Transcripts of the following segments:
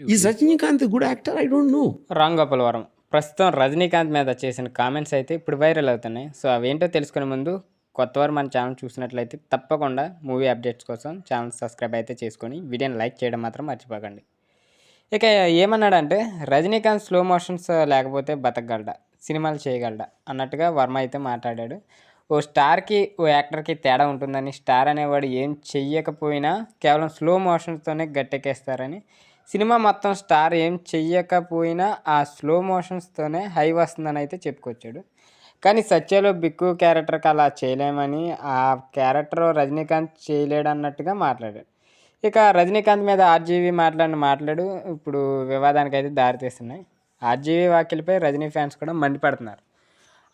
Is Rajinikanth a good actor? I don't know. Ram Gopal వరం ప్రస్తుతం రజనీకాంత్ మీద చేసిన కామెంట్స్ అయితే ఇప్పుడు వైరల్ అవుతున్నాయి. సో అవేంటో తెలుసుకునే ముందు కొత్తవారు మన ఛానల్ చూసినట్లయితే తప్పకుండా మూవీ అప్డేట్స్ కోసం ఛానల్ సబ్స్క్రైబ్ అయితే చేసుకొని వీడియోని లైక్ చేయడం మాత్రం మర్చిపోకండి. ఇక ఏమన్నాడంటే రజనీకాంత్ స్లో మోషన్స్ లేకపోతే బతకగలడా, సినిమాలు చేయగలడా అన్నట్టుగా వర్మ అయితే మాట్లాడాడు. ఓ స్టార్కి ఓ యాక్టర్కి తేడా ఉంటుందని, స్టార్ అనేవాడు ఏం చెయ్యకపోయినా కేవలం స్లో మోషన్స్తోనే గట్టెక్కేస్తారని, సినిమా మొత్తం స్టార్ ఏం చెయ్యకపోయినా ఆ స్లో మోషన్స్తోనే హై వస్తుందని అయితే చెప్పుకొచ్చాడు. కానీ సత్యలో బిక్కు క్యారెక్టర్కి అలా చేయలేమని, ఆ క్యారెక్టర్ రజనీకాంత్ చేయలేడన్నట్టుగా మాట్లాడాడు. ఇక రజనీకాంత్ మీద ఆర్జీవి మాట్లాడిన మాట్లాడు ఇప్పుడు వివాదానికి అయితే దారితీస్తున్నాయి. ఆర్జీవి వ్యాఖ్యలపై రజనీ ఫ్యాన్స్ కూడా మండిపడుతున్నారు.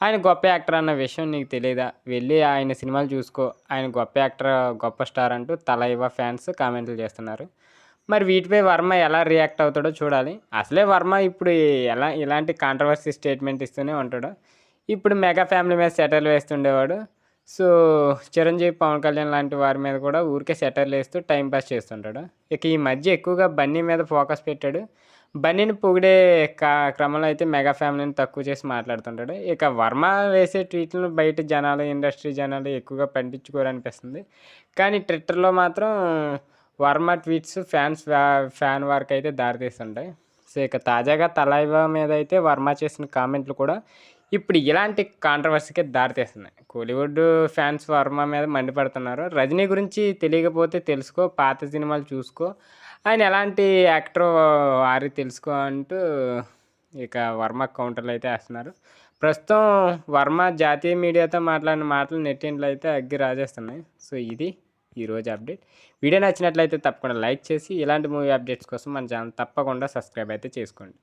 ఆయన గొప్ప యాక్టర్ అన్న విషయం నీకు తెలియదా, వెళ్ళి ఆయన సినిమాలు చూసుకో, ఆయన గొప్ప యాక్టర్ గొప్ప స్టార్ అంటూ తల ఇవ్వ ఫ్యాన్స్ కామెంట్లు చేస్తున్నారు. మరి వీటిపై వర్మ ఎలా రియాక్ట్ అవుతాడో చూడాలి. అసలే వర్మ ఇప్పుడు ఇలాంటి కాంట్రవర్సీ స్టేట్మెంట్ ఇస్తూనే ఉంటాడు. ఇప్పుడు మెగా ఫ్యామిలీ మీద సెటర్లు వేస్తుండేవాడు. సో చిరంజీవి, పవన్ కళ్యాణ్ లాంటి వారి మీద కూడా ఊరికే సెటర్లు వేస్తూ టైంపాస్ చేస్తుంటాడు. ఇక ఈ మధ్య ఎక్కువగా బన్నీ మీద ఫోకస్ పెట్టాడు. బన్నీని పొగిడే క్రమంలో అయితే మెగా ఫ్యామిలీని తక్కువ చేసి మాట్లాడుతుంటాడు. ఇక వర్మ వేసే ట్వీట్లను బయట జనాలు, ఇండస్ట్రీ జనాలు ఎక్కువగా పట్టించుకోరనిపిస్తుంది. కానీ ట్విట్టర్లో మాత్రం వర్మ ట్వీట్స్ ఫ్యాన్ వారికి అయితే దారితీస్తుంటాయి. సో ఇక తాజాగా తలైవా మీద అయితే వర్మ చేసిన కామెంట్లు కూడా ఇప్పుడు ఇలాంటి కాంట్రవర్సీకి దారితీస్తున్నాయి. కోలీవుడ్ ఫ్యాన్స్ వర్మ మీద మండిపడుతున్నారు. రజనీ గురించి తెలియకపోతే తెలుసుకో, పాత సినిమాలు చూసుకో, ఆయన ఎలాంటి యాక్టర్ ఆరి తెలుసుకో అంటూ ఇక వర్మ కౌంటర్లు అయితే వేస్తున్నారు. ప్రస్తుతం వర్మ జాతీయ మీడియాతో మాట్లాడిన మాటలు నెట్టింట్లో అయితే అగ్గి రాజేస్తున్నాయి. సో ఇది ఈరోజు అప్డేట్. వీడియో నచ్చినట్లయితే తప్పకుండా లైక్ చేసి ఇలాంటి మూవీ అప్డేట్స్ కోసం మన ఛానల్ తప్పకుండా సబ్స్క్రైబ్ అయితే చేసుకోండి.